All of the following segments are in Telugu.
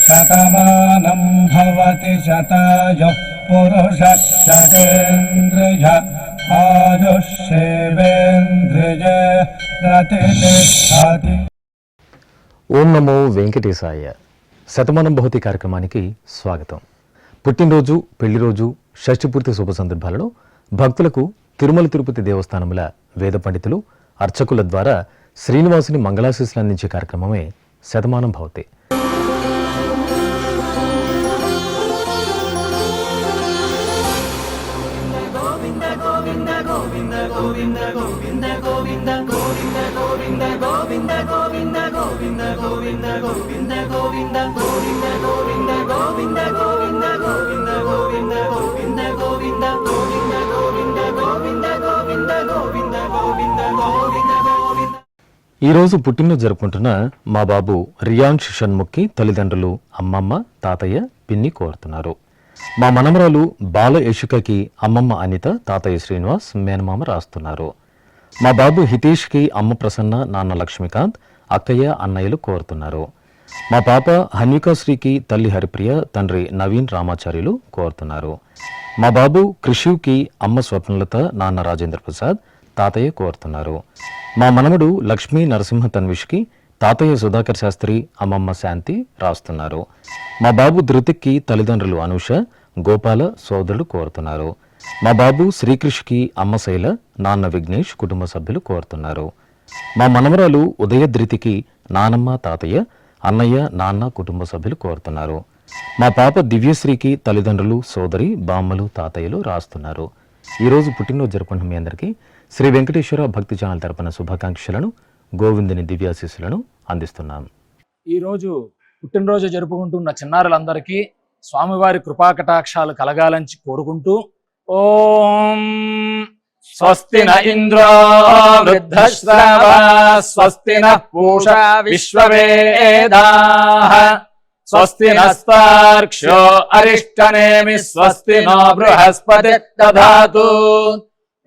శతమానం భవతి శతాయుః పురుషः శతేంద్రియ ఆయుష్యేవేంద్రియే ప్రతిష్ఠతి. ఓం నమో వెంకటేశాయ. శతమానం భవతి కార్యక్రమానికి స్వాగతం. పుట్టినరోజు, పెళ్లిరోజు, షష్ఠిపూర్తి శుభ సందర్భాలలో భక్తులకు తిరుమల తిరుపతి దేవస్థానముల వేద పండితులు, అర్చకుల ద్వారా శ్రీనివాసుని మంగళాశీస్సులు అందించే కార్యక్రమమే శతమానం భవతి. ఈరోజు పుట్టినరోజు జరుపుకుంటున్న మా బాబు రియాన్ష్ షణ్ముఖ్కి తల్లిదండ్రులు అమ్మమ్మ, తాతయ్య, పిన్ని కోరుతున్నారు. మా మనమరాలు బాల యశికకి అమ్మమ్మ అనిత, తాతయ్య శ్రీనివాస్, మేనమామ రాస్తున్నారు. మా బాబు హితేష్కి అమ్మ ప్రసన్న, నాన్న లక్ష్మీకాంత్, అక్కయ్య, అన్నయ్యలు కోరుతున్నారు. మా పాప హన్వికాశ్రీకి తల్లి హరిప్రియ, తండ్రి నవీన్ రామాచార్యులు కోరుతున్నారు. మా బాబు కృషివ్కి అమ్మ స్వప్నలత, నాన్న రాజేంద్ర ప్రసాద్, తాతయ్య కోరుతున్నారు. మా మనవడు లక్ష్మీ నరసింహ తన్విష్కి తాతయ్య సుధాకర్ శాస్త్రి, అమ్మమ్మ శాంతి రాస్తున్నారు. మా బాబు ధృతిక్కి తల్లిదండ్రులు అనూష, గోపాల, సోదరులు కోరుతున్నారు. మా బాబు శ్రీకృష్కి అమ్మ శైల, నాన్న విఘ్నేష్, కుటుంబ సభ్యులు కోరుతున్నారు. మా మనవరాలు ఉదయధృతికి నానమ్మ, తాతయ్య, అన్నయ్య, నాన్న, కుటుంబ సభ్యులు కోరుతున్నారు. మా పాప దివ్యశ్రీకి తల్లిదండ్రులు, సోదరి, బామ్మలు, తాతయ్యలు రాస్తున్నారు. ఈరోజు పుట్టినరోజు జరుపుకుంటున్న మీ అందరికీ శ్రీ వెంకటేశ్వర భక్తి ఛానల్ తరపున శుభాకాంక్షలను, గోవిందుని దివ్యాశీస్సులను అందిస్తున్నాం. ఈరోజు పుట్టినరోజు జరుపుకుంటున్న చిన్నారులందరికీ స్వామివారి కృపాకటాక్షాలు కలగాలని కోరుకుంటూ ఓం స్వస్తి న ఇంద్రో వృద్ధశ్రవా స్వస్తి న పూషా విశ్వవేదాః స్వస్తి నస్తార్క్ష్యో అరిష్టనేమి స్వస్తి నో బృహస్పతి దధాతు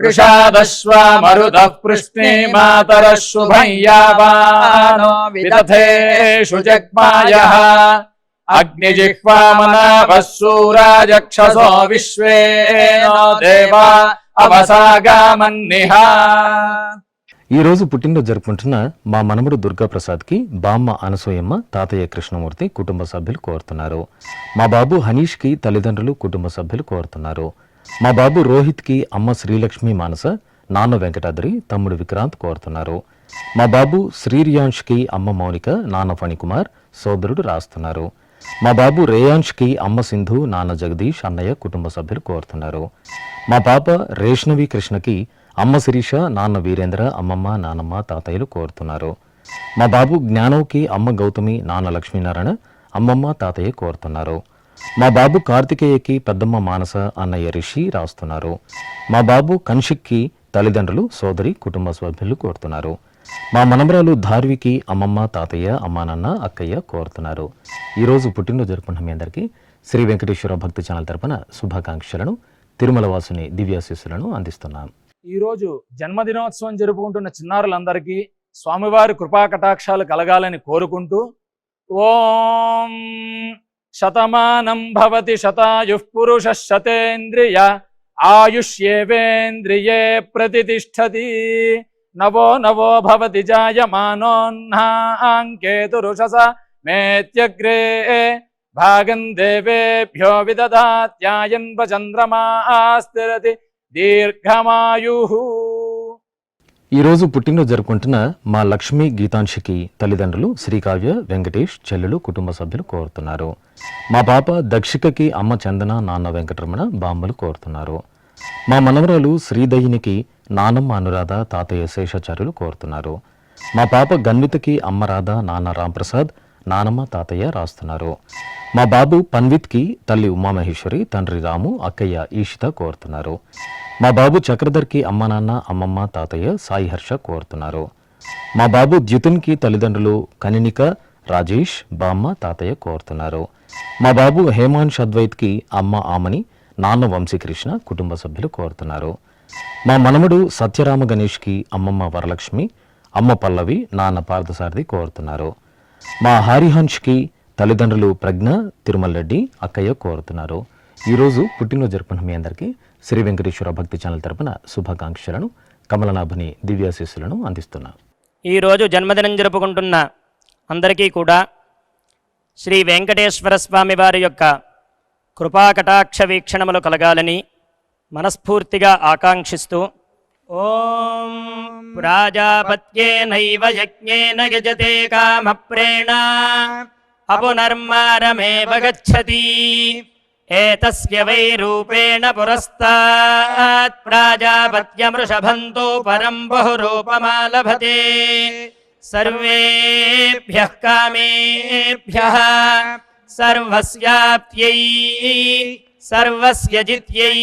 వృషాదశ్వా మరుతః పృష్ణే మాతరః శుభం యావానో విదథేషు జగ్మాయః అగ్నిజిహ్వామనాభः శూరాజక్షసో విశ్వేనో దేవా అవసాగామన్నిహ. ఈరోజు పుట్టినరోజు జరుపుకుంటున్న మా మనముడు దుర్గాప్రసాద్కి బామ్మ అనసూయమ్మ, తాతయ్య కృష్ణమూర్తి, కుటుంబ సభ్యులు కోరుతున్నారు. మా బాబు హనీష్కి తల్లిదండ్రులు, కుటుంబ సభ్యులు కోరుతున్నారు. మా బాబు రోహిత్కి అమ్మ శ్రీలక్ష్మి మానస, నాన్న వెంకటాద్రి, తమ్ముడు విక్రాంత్ కోరుతున్నారు. మా బాబు శ్రీరియాన్ష్కి అమ్మ మౌనిక, నాన్న ఫణికుమార్, సోదరుడు రాస్తున్నారు. మా బాబు రేయాన్ష్కి అమ్మ సింధు, నాన్న జగదీష్, అన్నయ్య, కుటుంబ సభ్యులు కోరుతున్నారు. మా పాప రేష్ణవి కృష్ణకి అమ్మ శిరీష, నాన్న వీరేంద్ర, అమ్మమ్మ, నానమ్మ, తాతయ్యలు కోరుతున్నారు. మా బాబు జ్ఞానవ్కి అమ్మ గౌతమి, నాన్న లక్ష్మీనారాయణ, అమ్మమ్మ, తాతయ్య కోరుతున్నారు. మా బాబు కార్తికేయకి పెద్దమ్మ మానస, అన్నయ్య రిషి రాస్తున్నారు. మా బాబు కన్షిక్కి తల్లిదండ్రులు, సోదరి, కుటుంబ సభ్యులు కోరుతున్నారు. మా మనమరాలు ధార్వికి అమ్మమ్మ, తాతయ్య, అమ్మా, నాన్న, అక్కయ్య కోరుతున్నారు. ఈరోజు పుట్టినరోజు జరుపుకుంటున్న మీ అందరికీ శ్రీ వెంకటేశ్వర భక్తి ఛానల్ తరపున శుభాకాంక్షలను, తిరుమల వాసుని దివ్యాశీస్సులను అందిస్తున్నాం. ఈరోజు జన్మదినోత్సవం జరుపుకుంటున్న చిన్నారులందరికీ స్వామివారి కృపాకటాక్షాలు కలగాలని కోరుకుంటూ ఓం శతమానం భవతి శతాయుః పురుషః శతేంద్రియ ఆయుష్యేవేంద్రియే ప్రతిష్ఠతి నవో నవో భవతి జాయమానోన్హాంకేతురుషస మేత్యగ్రే భాగం దేవేభ్యో విదదాత్యాయన్వ చంద్రమాస్థిరతి దీర్ఘమాయుః. ఈరోజు పుట్టినరోజు జరుపుకుంటున్న మా లక్ష్మీ గీతాంశికి తల్లిదండ్రులు శ్రీకావ్య, వెంకటేష్, చెల్లెలు, కుటుంబ సభ్యులు కోరుతున్నారు. మా పాప దక్షికకి అమ్మ చందన, నాన్న వెంకటరమణ, బామ్మలు కోరుతున్నారు. మా మనవరాలు శ్రీదయినికి నానమ్మ అనురాధ, తాతయ్య శేషాచార్యులు కోరుతున్నారు. మా పాప గన్వితకి అమ్మ రాధ, నాన్న రాంప్రసాద్, నానమ్మ, తాతయ్య రాస్తున్నారు. మా బాబు పన్విత్కి తల్లి ఉమామహేశ్వరి, తండ్రి రాము, అక్కయ్య ఈషిత కోరుతున్నారు. మా బాబు చక్రధర్కి అమ్మ, నాన్న, అమ్మమ్మ, తాతయ్య, సాయి హర్ష కోరుతున్నారు. మా బాబు ద్యుతిన్కి తల్లిదండ్రులు కనినిక, రాజేష్, బామ్మ, తాతయ్య కోరుతున్నారు. మా బాబు హేమాన్ష్ అద్వైత్కి అమ్మ ఆమని, నాన్న వంశీకృష్ణ, కుటుంబ సభ్యులు కోరుతున్నారు. మా మనమడు సత్యరామ గణేష్కి అమ్మమ్మ వరలక్ష్మి, అమ్మ పల్లవి, నాన్న పార్థసారథి కోరుతున్నారు. మా హరిహంష్కి తల్లిదండ్రులు ప్రజ్ఞ, తిరుమల రెడ్డి, అక్కయ్య కోరుతున్నారు. ఈరోజు పుట్టినరోజు జరుపుకున్న మీ అందరికీ శ్రీ వెంకటేశ్వర భక్తి ఛానల్ తరపున శుభాకాంక్షలను, కమలనాభుని దివ్యాశీస్సులను అందిస్తున్నా. ఈరోజు జన్మదినం జరుపుకుంటున్న అందరికీ కూడా శ్రీ వెంకటేశ్వర స్వామి వారి యొక్క కృపాకటాక్ష వీక్షణములు కలగాలని మనస్ఫూర్తిగా ఆకాంక్షిస్తూ ఓం ప్రాజాపత్యేనైవ యజ్ఞేన యజతే కామప్రేణ అపునర్మారమేవ గచ్చతి ఏతస్య వై రూపేణ పురస్తాత్ ప్రాజాపత్యమృషభంతో పరం బహురూపమాలభతే సర్వేభ్యః కామేభ్యః సర్వస్యాప్త్యై సర్వస్య జిత్యై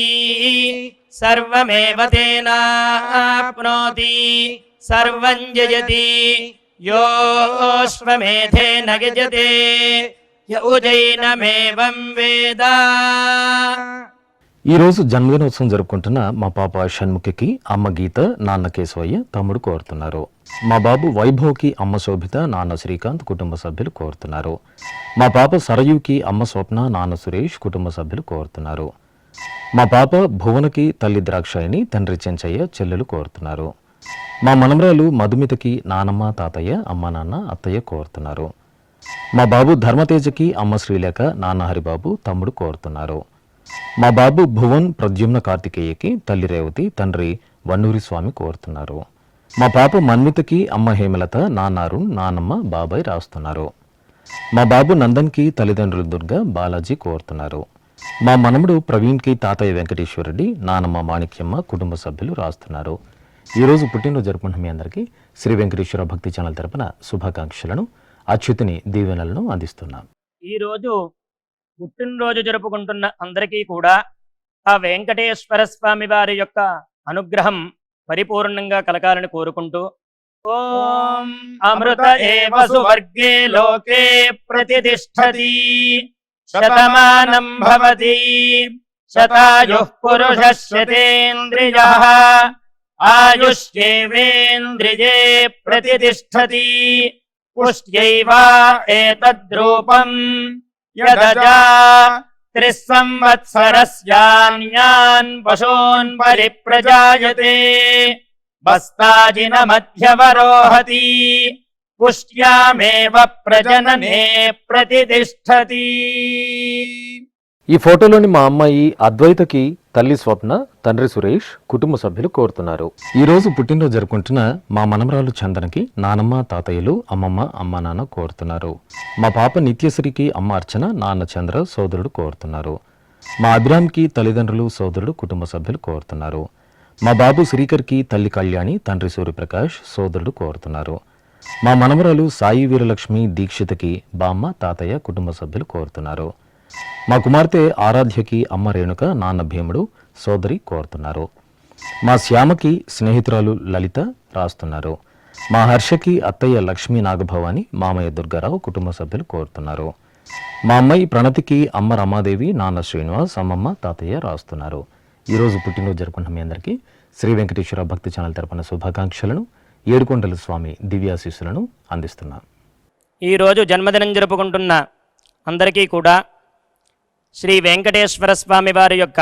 సర్వమేవ తేనాప్నోతి సర్వం జయతి యోశ్వమేధేన యజతే యఉజైనమేవం వేద. ఈరోజు జన్మదినోత్సవం జరుపుకుంటున్న మా పాప షణ్ముఖికి అమ్మ గీత, నాన్న కేశవయ్య, తమ్ముడు కోరుతున్నారు. మా బాబు వైభవ్కి అమ్మ శోభిత, నాన్న శ్రీకాంత్, కుటుంబ సభ్యులు కోరుతున్నారు. మా పాప సరయుకి అమ్మ స్వప్న, నాన్న సురేష్, కుటుంబ సభ్యులు కోరుతున్నారు. మా పాప భువనకి తల్లి ద్రాక్షాయిని, తండ్రి చెంచయ్య, చెల్లెలు కోరుతున్నారు. మా మనమరాలు మధుమితకి నానమ్మ, తాతయ్య, అమ్మ నాన్న, అత్తయ్య కోరుతున్నారు. మా బాబు ధర్మతేజకి అమ్మ శ్రీలేఖ, నాన్న హరిబాబు, తమ్ముడు కోరుతున్నారు. మా బాబు భువన్ ప్రద్యుమ్న కార్తికేయకి తల్లి రేవతి, తండ్రి వన్నూరి స్వామి కోరుతున్నారు. మా పాప మన్వితకి అమ్మ హేమలత, నాన్న అరుణ్, నానమ్మ, బాబాయ్ రాస్తున్నారు. మా బాబు నందన్కి తల్లిదండ్రులు దుర్గా, బాలాజీ కోరుతున్నారు. మా మనముడు ప్రవీణ్కి తాతయ్య వెంకటేశ్వరరెడ్డి, నానమ్మ మాణిక్యమ్మ, కుటుంబ సభ్యులు రాస్తున్నారు. ఈరోజు పుట్టినరోజు జరుపుకుంటున్న మీ అందరికీ శ్రీ వెంకటేశ్వర భక్తి ఛానల్ తరపున శుభాకాంక్షలను, అచ్యుతుని దీవెనలను అందిస్తున్నాం. ఈరోజు పుట్టినరోజు జరుపుకుంటున్న అందరికీ కూడా ఆ వెంకటేశ్వర స్వామి వారి యొక్క అనుగ్రహం పరిపూర్ణంగా కలగాలని కోరుకుంటూ ఓం అమృత ఏవ సువర్గే లోకే ప్రతిష్ఠతి శతమానం భవతి శతాయుః పురుషః శతేంద్రియః ఆయుష్యేవేంద్రియే ప్రతిష్ఠతి పుష్ట్యైవ ఏతద్రూపం యదజా త్రిస్సంవత్సరస్యాన్యాన్ పశూన్ పరిప్రజాయతే బస్తాజిన మధ్యవరోహతి పుష్ట్యామేవ ప్రజననే ప్రతిష్ఠతి. ఈ ఫోటోలోని మా అమ్మాయి అద్వైతకి తల్లి స్వప్న, తండ్రి సురేష్, కుటుంబ సభ్యులు కోరుతున్నారు. ఈ రోజు పుట్టినరోజు జరుపుకుంటున్న మా మనమరాలు చందనకి నానమ్మ, తాతయ్యలు, అమ్మమ్మ, అమ్మ నాన్న కోరుతున్నారు. మా పాప నిత్యశ్రీకి అమ్మ అర్చన, నాన్న చంద్ర, సోదరుడు కోరుతున్నారు. మా అభిరామ్కి తల్లిదండ్రులు, సోదరుడు, కుటుంబ సభ్యులు కోరుతున్నారు. మా బాబు శ్రీకర్కి తల్లి కళ్యాణి, తండ్రి సూర్యప్రకాష్, సోదరుడు కోరుతున్నారు. మా మనమరాలు సాయి వీరలక్ష్మి దీక్షితకి బామ్మ, తాతయ్య, కుటుంబ సభ్యులు కోరుతున్నారు. మా కుమార్తె ఆరాధ్యకి అమ్మ రేణుక, నాన్న భీముడు, సోదరి కోరుతున్నారు. మా శ్యామకి స్నేహితురాలు లలిత రాస్తున్నారు. మా హర్షకి అత్తయ్య లక్ష్మీ నాగభవాని, మామయ్య దుర్గారావు, కుటుంబ సభ్యులు కోరుతున్నారు. మా అమ్మాయి ప్రణతికి అమ్మ రమాదేవి, నాన్న శ్రీనివాస్, అమ్మమ్మ, తాతయ్య రాస్తున్నారు. ఈరోజు పుట్టినరోజు జరుపుకున్న మీ అందరికీ శ్రీ వెంకటేశ్వర భక్తి ఛానల్ తరపున శుభాకాంక్షలను, ఏడుకొండల స్వామి దివ్యాశీస్సులను అందిస్తున్నాం. ఈరోజు జన్మదినం జరుపుకుంటున్న అందరికీ కూడా శ్రీ వెంకటేశ్వర స్వామి వారి యొక్క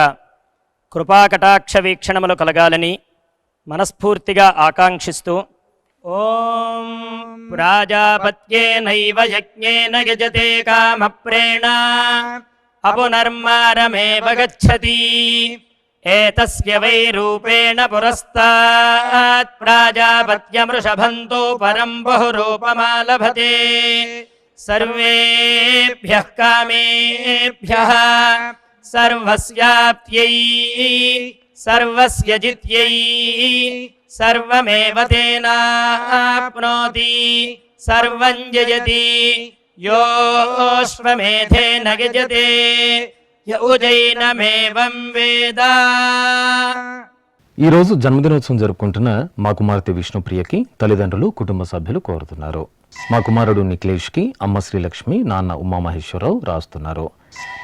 కృపాకటాక్ష వీక్షణములు కలగాలని మనస్ఫూర్తిగా ఆకాంక్షిస్తూ ఓం ప్రాజాపత్యేనైవ యజ్ఞేన యజతే కామప్రేణ అపునర్మారమేవ గచ్చతి ఏతస్య వై రూపేణ పురస్తాత్ ప్రాజాపత్యమృషభంతో పరం బహురూపమాలభతే సర్వేభ్యః కామేభ్యః సర్వస్యాప్త్యై సర్వస్య జిత్యై సర్వమేవ తేనాప్నోతి సర్వం జయతి యోశ్వమేధేన యజతే యఉజైనమేవం వేద. ఈరోజు జన్మదినోత్సవం జరుపుకుంటున్న మా కుమార్తె విష్ణుప్రియకి తల్లిదండ్రులు, కుటుంబ సభ్యులు కోరుతున్నారు. మా కుమారుడు నిఖిలేష్కి అమ్మ శ్రీలక్ష్మి, నాన్న ఉమామహేశ్వరరావు రాస్తున్నారు.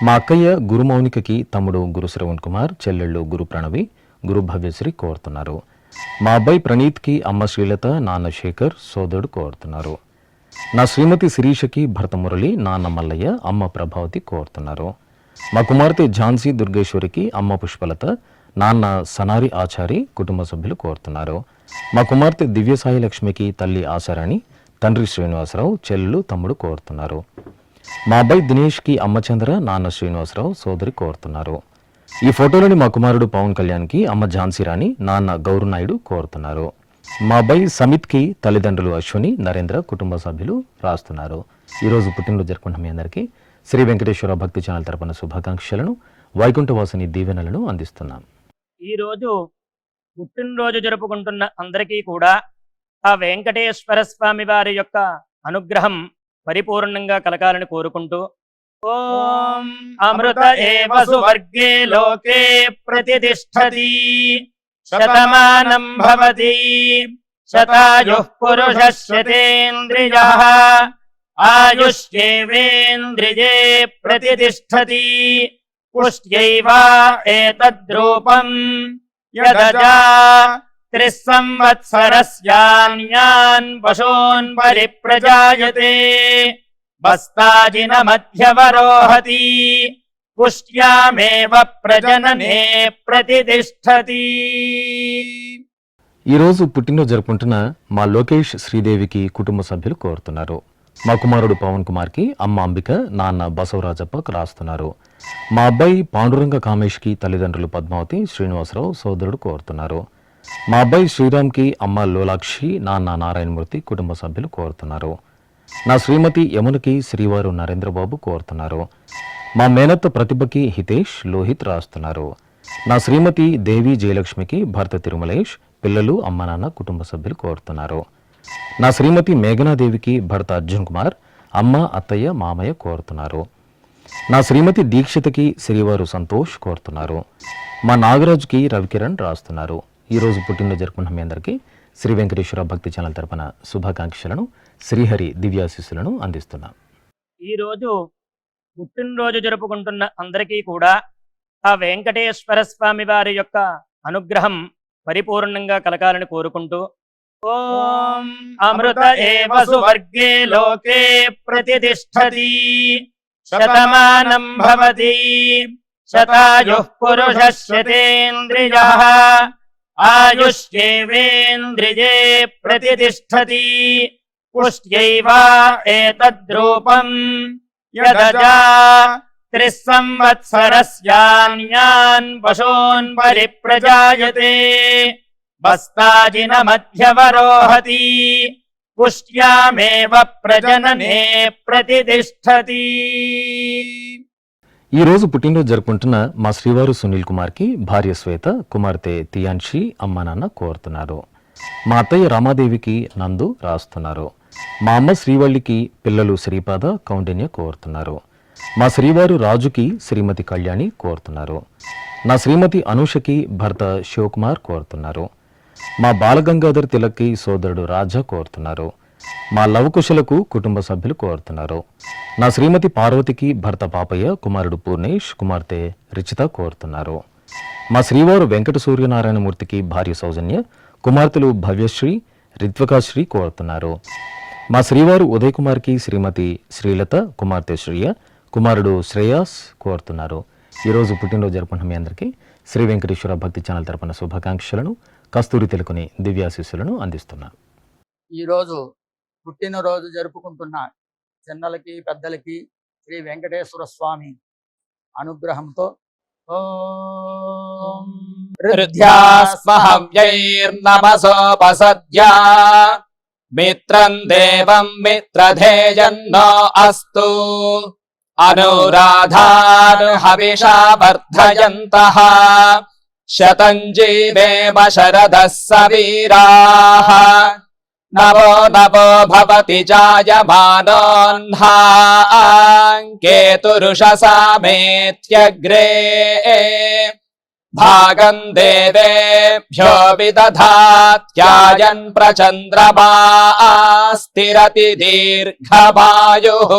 మా అక్కయ్య గురుమౌనికకి తమ్ముడు గురు శ్రవణ్ కుమార్, చెల్లెళ్ళు గురు ప్రణవి, గురు భవ్యశ్రీ కోరుతున్నారు. మా అబ్బాయి ప్రణీత్కి అమ్మ శ్రీలత, నాన్న శేఖర్, సోదరుడు కోరుతున్నారు. నా శ్రీమతి శిరీషకి భర్త మురళి, నాన్న మల్లయ్య, అమ్మ ప్రభావతి కోరుతున్నారు. మా కుమార్తె ఝాన్సీ దుర్గేశ్వరికి అమ్మ పుష్పలత, నాన్న సనారి ఆచారి, కుటుంబ సభ్యులు కోరుతున్నారు. మా కుమార్తె దివ్యసాయి లక్ష్మికి తల్లి ఆశారాణి, తండ్రి శ్రీనివాసరావు, చెల్లెలు, తమ్ముడు కోరుతున్నారు. మా అబ్బాయి దినేష్కి అమ్మ చంద్ర, నాన్న శ్రీనివాసరావు, సోదరి కోరుతున్నారు. ఈ ఫోటోలోని మా కుమారుడు పవన్ కళ్యాణ్కి అమ్మ ఝాన్సీ రాణి, నాన్న గౌరునాయుడు కోరుతున్నారు. మా అబ్బాయి సమిత్కి తల్లిదండ్రులు అశ్విని, నరేంద్ర, కుటుంబ సభ్యులు రాస్తున్నారు. ఈరోజు పుట్టినరోజు జరుపుకుంటున్న మీ అందరికీ శ్రీ వెంకటేశ్వర భక్తి ఛానల్ తరపున శుభాకాంక్షలను, వైకుంఠవాసిని దీవెనలను అందిస్తున్నాం. ఈరోజు పుట్టినరోజు జరుపుకుంటున్న అందరికీ కూడా ఆ వెంకటేశ్వర స్వామి వారి యొక్క అనుగ్రహం పరిపూర్ణంగా కలగాలని కోరుకుంటూ ఓం అమృత ఏవ సువర్గే లోకే ప్రతిష్ఠతి శతమానం భవతి శతాయుః పురుషः శతేంద్రియః ఆయుష్యేవేంద్రియే ప్రతిష్ఠతి పుష్ట్యైవ ఏతద్రూపం యదజా త్రిస్సంవత్సరస్యాన్యాన్ పశూన్ పరిప్రజాయతే బస్తాజిన మధ్యవరోహతి పుష్ట్యామేవ ప్రజననే ప్రతిష్ఠతి. ఈరోజు పుట్టినరోజు జరుపుకుంటున్న మా లోకేష్ శ్రీదేవికి కుటుంబ సభ్యులు కోరుతున్నారు. మా కుమారుడు పవన్ కుమార్కి అమ్మ అంబిక, నాన్న బసవరాజప్ప రాస్తున్నారు. మా అబ్బాయి పాండురంగ కామేష్కి తల్లిదండ్రులు పద్మావతి, శ్రీనివాసరావు, సోదరుడు కోరుతున్నారు. మా అబ్బాయి శ్రీరామ్కి అమ్మ లోలాక్షి, నాన్న నారాయణమూర్తి, కుటుంబ సభ్యులు కోరుతున్నారు. నా శ్రీమతి యమునకి శ్రీవారు నరేంద్రబాబు కోరుతున్నారు. మా మేనత్త ప్రతిభకి హితేష్, లోహిత్ రాస్తున్నారు. నా శ్రీమతి దేవి జయలక్ష్మికి భర్త తిరుమలేష్, పిల్లలు, అమ్మ నాన్న, కుటుంబ సభ్యులు కోరుతున్నారు. నా శ్రీమతి మేఘనాదేవికి భర్త అర్జున్ కుమార్, అమ్మ, అత్తయ్య, మామయ్య కోరుతున్నారు. నా శ్రీమతి దీక్షితకి శ్రీవారు సంతోష్ కోరుతున్నారు. మా నాగరాజుకి రవికిరణ్ రాస్తున్నారు. ఈరోజు పుట్టినరోజు జరుపుకున్న మీ అందరికీ శ్రీ వెంకటేశ్వర భక్తి ఛానల్ తరపున శుభాకాంక్షలను, శ్రీహరి దివ్యాశీస్సులను అందిస్తున్నాం. ఈరోజు పుట్టినరోజు జరుపుకుంటున్న అందరికీ కూడా ఆ వెంకటేశ్వర స్వామి వారి యొక్క అనుగ్రహం పరిపూర్ణంగా కలగాలని కోరుకుంటూ ఓం అమృత ఏవ సువర్గే లోకే ప్రతిష్ఠతి శతమానం భవతి శతాయుః పురుషः శతేంద్రియః ఆయుష్యేవేంద్రియే ప్రతిష్ఠతి పుష్ట్యైవ ఏతద్రూపం యదజా త్రిస్సంవత్సరస్యాన్యాన్ పశూన్ పరిప్రజాయతే బస్తాజిన మధ్యవరోహతి పుష్ట్యామేవ ప్రజననే ప్రతిష్ఠతి. ఈరోజు పుట్టినరోజు జరుపుకుంటున్న మా శ్రీవారు సునీల్ కుమార్కి భార్య శ్వేత, కుమార్తె తియాన్షి, అమ్మ నాన్న కోరుతున్నారు. మా అత్తయ్య రామాదేవికి నందు రాస్తున్నారు. మా అమ్మ శ్రీవల్లికి పిల్లలు శ్రీపాద, కౌండిన్య కోరుతున్నారు. మా శ్రీవారు రాజుకి శ్రీమతి కళ్యాణి కోరుతున్నారు. నా శ్రీమతి అనూషకి భర్త శివకుమార్ కోరుతున్నారు. మా బాలగంగాధర్ తిలక్కి సోదరుడు రాజా కోరుతున్నారు. మా లవకుశలకు కుటుంబ సభ్యులు కోరుతున్నారు. నా శ్రీమతి పార్వతికి భర్త పాపయ్య, కుమారుడు పూర్ణేష్, కుమార్తె రిచిత కోరుతున్నారు. మా శ్రీవారు వెంకట సూర్యనారాయణమూర్తికి భార్య సౌజన్య, కుమార్తెలు భవ్యశ్రీ, రిత్వికాశ్రీ కోరుతున్నారు. మా శ్రీవారు ఉదయ్ కుమార్కి శ్రీమతి శ్రీలత, కుమార్తె శ్రీయ, కుమారుడు శ్రేయాస్ కోరుతున్నారు. ఈరోజు పుట్టినరోజు జరుపుకుంటున్న మీ అందరికీ శ్రీ వెంకటేశ్వర భక్తి ఛానల్ తరపున శుభాకాంక్షలను, కస్తూరి తెలుకుని దివ్యాశీస్సులను అందిస్తున్నాం. ఈరోజు పుట్టినరోజు జరుపుకుంటున్న చిన్నలకి పెద్దలకి శ్రీ వెంకటేశ్వర స్వామి అనుగ్రహంతో ఓం హృద్యాస్మహవ్యైర్నమసోపసద్యా మిత్రం దేవం మిత్రధేయన్నో అస్తు అనురాధానుహవిషా వర్ధయంతః శతం జీవేమ శరదః సవీరాః నవో నవో భవతి జాయమానోన్హాంకేతురుషసామేత్యగ్రే భాగం దేవేభ్యో విదధాత్యాయన్ ప్రచంద్రమా స్థిరతి దీర్ఘమాయుః.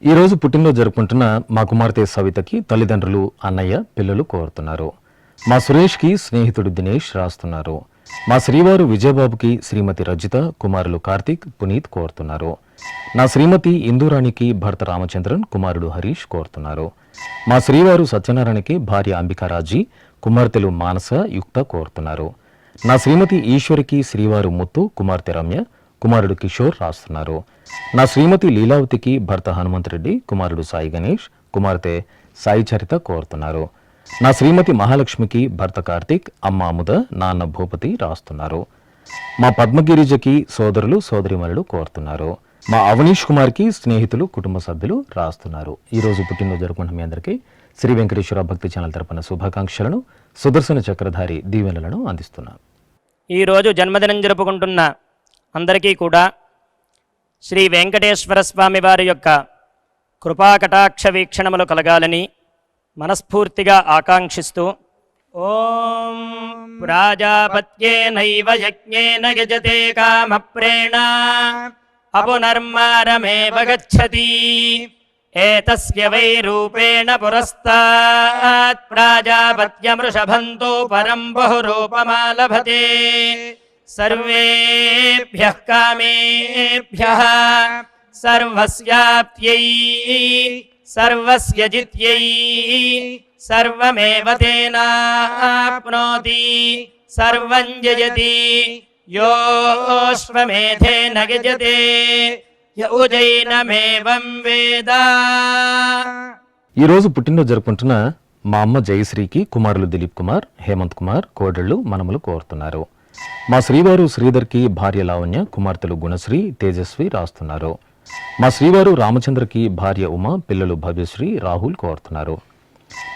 ఈరోజు పుట్టినరోజు జరుపుకుంటున్న మా కుమార్తె సవితకి తల్లిదండ్రులు, అన్నయ్య, పిల్లలు కోరుతున్నారు. మా సురేష్కి స్నేహితుడు దినేష్ రాస్తున్నారు. మా శ్రీవారు విజయబాబుకి శ్రీమతి రజిత, కుమారులు కార్తీక్, పునీత్ కోరుతున్నారు. నా శ్రీమతి ఇందూరాణికి భర్త రామచంద్రన్, కుమారుడు హరీష్ కోరుతున్నారు. మా శ్రీవారు సత్యనారాయణకి భార్య అంబికారాజీ, కుమార్తెలు మానస, యుక్త కోరుతున్నారు. నా శ్రీమతి ఈశ్వరికి శ్రీవారు ముత్తు, కుమార్తె రమ్య, కుమారుడు కిషోర్ రాస్తున్నారు. నా శ్రీమతి లీలావతికి భర్త హనుమంతరెడ్డి, కుమారుడు సాయి గణేష్, కుమార్తె సాయి చరిత కోరుతున్నారు. నా శ్రీమతి మహాలక్ష్మికి భర్త కార్తీక్, అమ్మ అముద, నాన్న భూపతి రాస్తున్నారు. మా పద్మగిరిజకి సోదరులు సోదరిమణులు కోరుతున్నారు. మా అవనీష్ కుమార్కి స్నేహితులు కుటుంబ సభ్యులు రాస్తున్నారు. ఈరోజు పుట్టినరోజు జరుపుకుంటున్న మీ అందరికీ శ్రీ వెంకటేశ్వర భక్తి ఛానల్ తరపున శుభాకాంక్షలను, సుదర్శన చక్రధారి దీవెనలను అందిస్తున్నాను. ఈరోజు జన్మదినం జరుపుకుంటున్న అందరికీ కూడా శ్రీ వెంకటేశ్వర స్వామి వారి యొక్క కృపాకటాక్ష వీక్షణములు కలగాలని మనస్ఫూర్తిగా ఆకాంక్షిస్తూ ఓం ప్రాజాపత్యేనైవ యజ్ఞేన యజతే కామప్రేణ అపునర్మారమేవ గచ్చతి ఏతస్య వై రూపేణ పురస్తాత్ ప్రాజాపత్యమృషభంతో పరం బహురూపమాలభతే సర్వేభ్యః కామేభ్యః సర్వస్యాప్త్యై సర్వస్య జిత్యై సర్వమేవ తేనాప్నోతి సర్వం జయతి యోశ్వమేధేన గజతే యౌజైనమేవం వేద. ఈరోజు పుట్టినరోజు జరుపుకుంటున్న మా అమ్మ జయశ్రీకి కుమారులు దిలీప్ కుమార్, హేమంత్ కుమార్, కోడళ్లు, మనములు కోరుతున్నారు. మా శ్రీవారు శ్రీధర్కి భార్య లావణ్య, కుమార్తెలు గుణశ్రీ, తేజస్వి రాస్తున్నారు. మా శ్రీవారు రామచంద్రకి భార్య ఉమ, పిల్లలు భవ్యశ్రీ, రాహుల్ కోరుతున్నారు.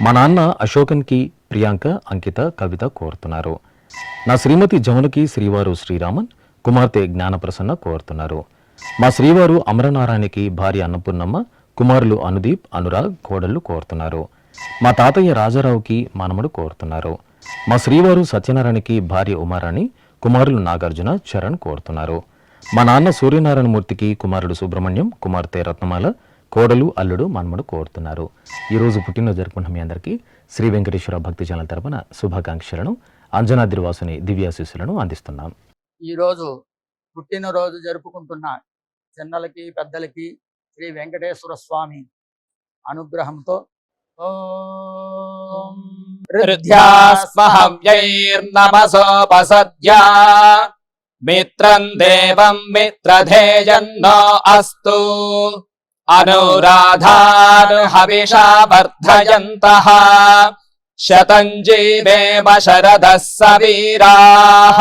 మా నాన్న అశోకన్కి ప్రియాంక, అంకిత, కవిత కోరుతున్నారు. నా శ్రీమతి జమునకి శ్రీవారు శ్రీరామన్, కుమార్తె జ్ఞానప్రసన్న కోరుతున్నారు. మా శ్రీవారు అమరనారాయణకి భార్య అన్నపూర్ణమ్మ, కుమారులు అనుదీప్, అనురాగ్, కోడళ్లు కోరుతున్నారు. మా తాతయ్య రాజారావుకి మనమడు కోరుతున్నారు. మా శ్రీవారు సత్యనారాయణకి భార్య ఉమారాణి, కుమారులు నాగార్జున, చరణ్ కోరుతున్నారు. మా నాన్న సూర్యనారాయణమూర్తికి కుమారుడు సుబ్రహ్మణ్యం, కుమార్తె రత్నమాల, కోడలు, అల్లుడు, మనమడు కోరుతున్నారు. ఈరోజు పుట్టినరోజు జరుపుకున్న మీ అందరికీ శ్రీ వెంకటేశ్వర భక్తి ఛానల్ తరపున శుభాకాంక్షలను, అంజనాద్రివాసుని దివ్యాశీస్సులను అందిస్తున్నాం. ఈరోజు పుట్టినరోజు జరుపుకుంటున్న చిన్నలకి పెద్దలకి శ్రీ వెంకటేశ్వర స్వామి అనుగ్రహంతో ఓం హృద్యాస్మహవ్యైర్నమసోపసద్యా మిత్రం దేవం మిత్రధేయన్నో అస్తు అనురాధాను హవిషా వర్ధయంతః శతం జీవేమ శరదః సవీరాః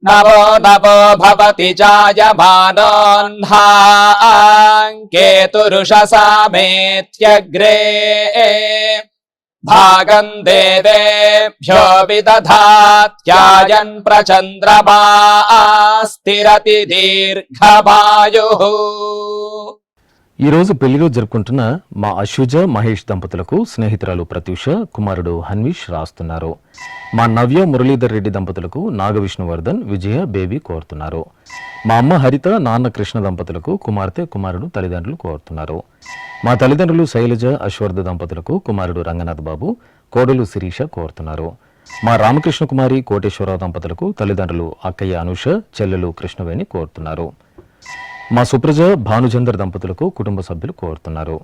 నవో నవో భవతి జాయమానోన్హాంకేతురుషసామేత్యగ్రే భాగం దేవేభ్యో విదధాత్యాయన్ ప్రచంద్రమా స్థిరతి దీర్ఘమాయుః. ఈరోజు పెళ్లిలో జరుపుకుంటున్న మా అశ్వజ మహేష్ దంపతులకు స్నేహితురాలు ప్రత్యూష, కుమారుడు హన్విష్ రాస్తున్నారు. మా నవ్య మురళీధర్ రెడ్డి దంపతులకు నాగవిష్ణువర్ధన్, విజయ, బేబీ కోరుతున్నారు. మా అమ్మ హరిత, నాన్న కృష్ణ దంపతులకు కుమార్తె, కుమారుడు, తల్లిదండ్రులు కోరుతున్నారు. మా తల్లిదండ్రులు శైలజ, అశ్వర్ధ దంపతులకు కుమారుడు రంగనాథ్ బాబు, కోడలు శిరీష కోరుతున్నారు. మా రామకృష్ణ కుమారి, కోటేశ్వరరావు దంపతులకు తల్లిదండ్రులు అక్కయ్య అనుష, చెల్లెలు కృష్ణవేణి కోరుతున్నారు. మా సుప్రజ, భానుచందర్ దంపతులకు కుటుంబ సభ్యులు కోరుతున్నారు.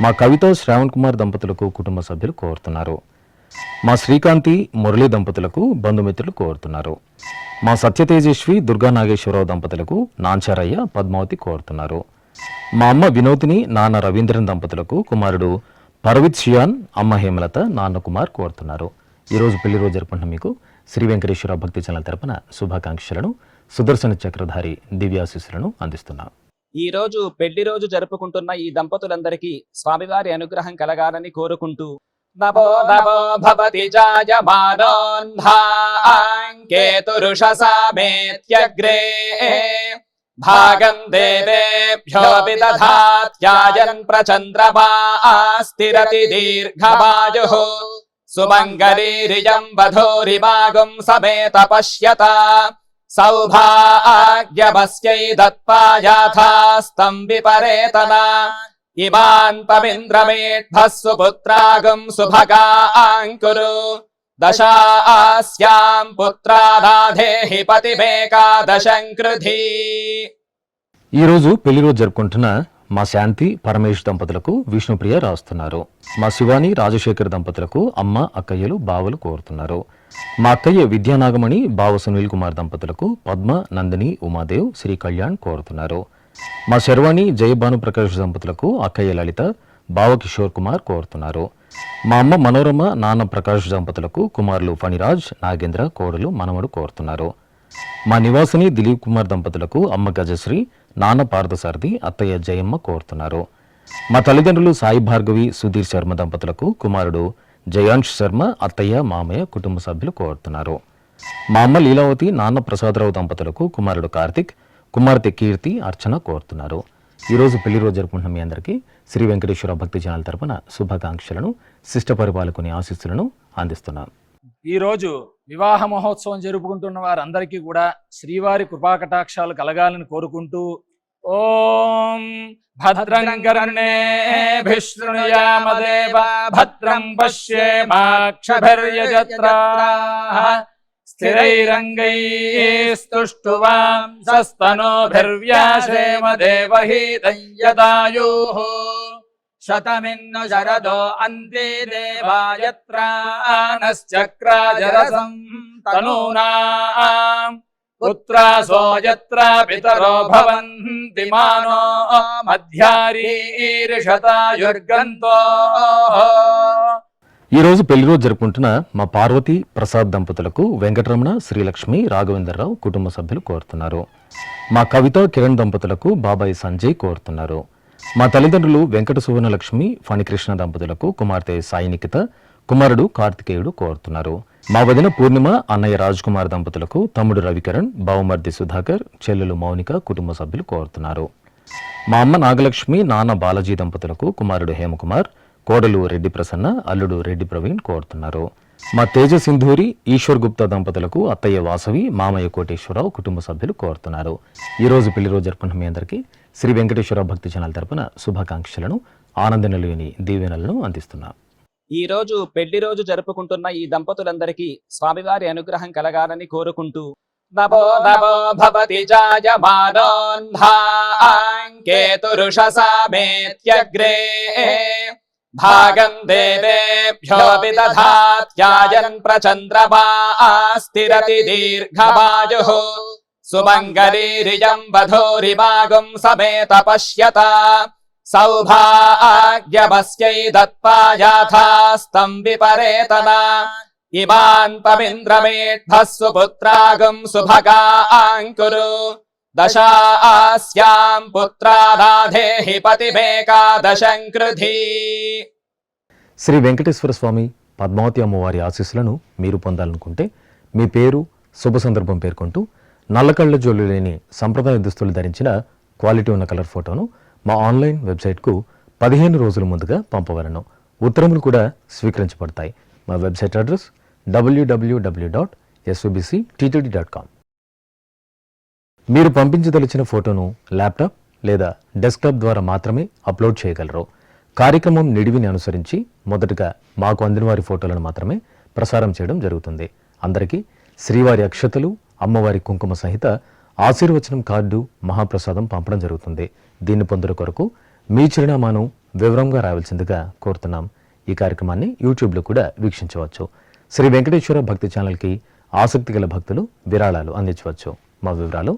మా కవిత, శ్రావణ్ కుమార్ దంపతులకు కుటుంబ సభ్యులు కోరుతున్నారు. మా శ్రీకాంతి, మురళీ దంపతులకు బంధుమిత్రులు కోరుతున్నారు. మా సత్యతేజస్వి, దుర్గా నాగేశ్వరరావు దంపతులకు నాంచారయ్య, పద్మావతి కోరుతున్నారు. మా అమ్మ వినోదిని, నాన్న రవీంద్రన్ దంపతులకు కుమారుడు పర్విత్ షియాన్, అమ్మ హేమలత, నాన్న కుమార్ కోరుతున్నారు. ఈరోజు పెళ్లి రోజు జరుపుకుంటున్న మీకు శ్రీ వెంకటేశ్వర భక్తి ఛానల్ తరపున శుభాకాంక్షలను, సుదర్శన చక్రధారి దివ్యాశీస్సులను అందిస్తున్నాం. ఈ రోజు పెళ్లి రోజు జరుపుకుంటున్న ఈ దంపతులందరికీ స్వామివారి అనుగ్రహం కలగాలని కోరుకుంటూ నవో నవో భవతి జాయమానోన్హాంకేతురుషసామేత్యగ్రే భాగం దేవేభ్యో విదధాత్యాయన్ ప్రచంద్రమా స్థిరతి దీర్ఘమాయుః సుమంగళీరియం వధూరిమాగం సమేత పశ్యత సౌభాగ్యమస్యై దత్పాయాథాస్తం విపరేతన ఇమాన్ పవింద్రమేఢ్భః సుపుత్రాగం సుభగాంకురు దశాస్యాం పుత్రాదాధేహి పతిమేకాదశం కృధి. ఈరోజు పెళ్లి రోజు జరుపుకుంటున్న మా శాంతి పరమేష్ దంపతులకు విష్ణుప్రియ రాస్తున్నారు. మా శివాని రాజశేఖర్ దంపతులకు అమ్మ అక్కయ్యలు బావలు కోరుతున్నారు. మా అక్కయ్య విద్యానాగమణి బావ సునీల్ కుమార్ దంపతులకు పద్మ నందిని ఉమాదేవ్ శ్రీ కళ్యాణ్ కోరుతున్నారు. మా శర్వాణి జయభాను ప్రకాష్ దంపతులకు అక్కయ్య లలిత బావ కిషోర్ కుమార్ కోరుతున్నారు. మా అమ్మ మనోరమ నాన్న ప్రకాష్ దంపతులకు కుమారులు ఫణిరాజ్ నాగేంద్ర కోడలు మనవడు కోరుతున్నారు. మా నివాసిని దిలీప్ కుమార్ దంపతులకు అమ్మ గజశ్రీ నాన్న పార్థసారథి అత్తయ్య జయమ్మ కోరుతున్నారు. మా తల్లిదండ్రులు సాయి భార్గవి సుధీర్ శర్మ దంపతులకు కుమారుడు జయాంష్ శర్మ అత్తయ్య మామయ్య కుటుంబ సభ్యులు కోరుతున్నారు. మా అమ్మ లీలావతి నాన్న ప్రసాదరావు దంపతులకు కుమారుడు కార్తిక్ కుమార్తె కీర్తి అర్చన కోరుతున్నారు. ఈరోజు పెళ్లి రోజు జరుపుకుంటున్న మీ అందరికీ శ్రీ వెంకటేశ్వర భక్తి జనాల తరపున శుభాకాంక్షలను శిష్ట పరిపాలకుని ఆశీస్సులను అందిస్తున్నాను. ఈరోజు వివాహ మహోత్సవం జరుపుకుంటున్న వారందరికీ కూడా శ్రీవారి కృపాకటాక్షాలు కలగాలని కోరుకుంటూ ఓం భద్రం కర్ణేభిః శృణుయామదేవ భద్రం పశ్యేమాక్షభిర్యజత్రాః స్థిరైరంగైస్తుష్టువాం సస్తనోభిర్వ్యాసేమ దేవహీతం యదాయుః శతమిన్ను శరదో అంతే దేవాయత్రానశ్చక్రాజరసం తనూనాం పుత్రాసో యత్ర పితరో భవంతి మానో మధ్యారీర్షతాయుర్గంతో. ఈరోజు పెళ్లి రోజు జరుపుకుంటున్న మా పార్వతి ప్రసాద్ దంపతులకు వెంకటరమణ శ్రీలక్ష్మి రాఘవేంద్రరావు కుటుంబ సభ్యులు కోరుతున్నారు. మా కవిత కిరణ్ దంపతులకు బాబాయ్ సంజయ్ కోరుతున్నారు. మా తల్లిదండ్రులు వెంకట సువర్ణలక్ష్మి ఫణికృష్ణ దంపతులకు కుమార్తె సాయినికిత కుమారుడు కార్తికేయుడు కోరుతున్నారు. మా వదిన పూర్ణిమ అన్నయ్య రాజ్ కుమార్ దంపతులకు తమ్ముడు రవికరణ్ బావమర్ది సుధాకర్ చెల్లెలు మౌనిక కుటుంబ సభ్యులు కోరుతున్నారు. మా అమ్మ నాగలక్ష్మి నాన్న బాలాజీ దంపతులకు కుమారుడు హేమకుమార్ కోడలు రెడ్డి ప్రసన్న అల్లుడు రెడ్డి ప్రవీణ్ కోరుతున్నారు. మా తేజ సింధూరి ఈశ్వర్ గుప్తా దంపతులకు అత్తయ్య వాసవి మామయ్య కోటేశ్వరరావు కుటుంబ సభ్యులు కోరుతున్నారు. ఈరోజు పెళ్లి రోజు జరుపుకుంటున్న మీ అందరికీ శ్రీ వెంకటేశ్వర భక్తి ఛానల్ తరపున శుభాకాంక్షలను ఆనంద నిలయని దీవెనలను అందిస్తున్నాం. ఈ రోజు పెళ్లి రోజు జరుపుకుంటున్న ఈ దంపతులందరికీ స్వామివారి అనుగ్రహం కలగాలని కోరుకుంటూ నమో నమో భవతి జాయమానోన్ధాంకేతురుషసామేత్యగ్రే భాగం దేవేభ్యో విదధాత్యాయన్ ప్రచంద్రమాస్తిరతి దీర్ఘమాయుః సుమంగళీరియం వధూరిమాగం సమేత పశ్యత సౌభాగ్యమస్యై దత్పాయాథాస్తం విపరేతన ఇమాన్ పవింద్రమేఢ్భస్సు పుత్రాగం సుభగాంకురు దశాస్యాం పుత్రాదాధేహి పతిమేకాదశం కృధి. శ్రీ వెంకటేశ్వర స్వామి పద్మావతి అమ్మవారి ఆశీస్సులను మీరు పొందాలనుకుంటే మీ పేరు శుభ సందర్భం పేర్కొంటూ నల్లకళ్ళ జోలు లేని సంప్రదాయ దుస్తులు ధరించిన క్వాలిటీ ఉన్న కలర్ ఫోటోను మా ఆన్లైన్ వెబ్సైట్కు 15 రోజుల ముందుగా పంపవలను. ఉత్తరములు కూడా స్వీకరించబడతాయి. మా వెబ్సైట్ అడ్రస్ www.svbcttd.com. మీరు పంపించదలిచిన ఫోటోను ల్యాప్టాప్ లేదా డెస్క్టాప్ ద్వారా మాత్రమే అప్లోడ్ చేయగలరు. కార్యక్రమం నిడివిని అనుసరించి మొదటగా మాకు అందిన వారి ఫోటోలను మాత్రమే ప్రసారం చేయడం జరుగుతుంది. అందరికీ శ్రీవారి అక్షతలు అమ్మవారి కుంకుమ సహిత ఆశీర్వచనం కార్డు మహాప్రసాదం పంపడం జరుగుతుంది. దీన్ని పొందుట కొరకు మీ చిరునామాను వివరంగా రావాల్సిందిగా కోరుతున్నాం. ఈ కార్యక్రమాన్ని యూట్యూబ్లో కూడా వీక్షించవచ్చు. శ్రీ వెంకటేశ్వర భక్తి ఛానల్కి ఆసక్తి గల భక్తులు విరాళాలు అందించవచ్చు. మా వివరాలు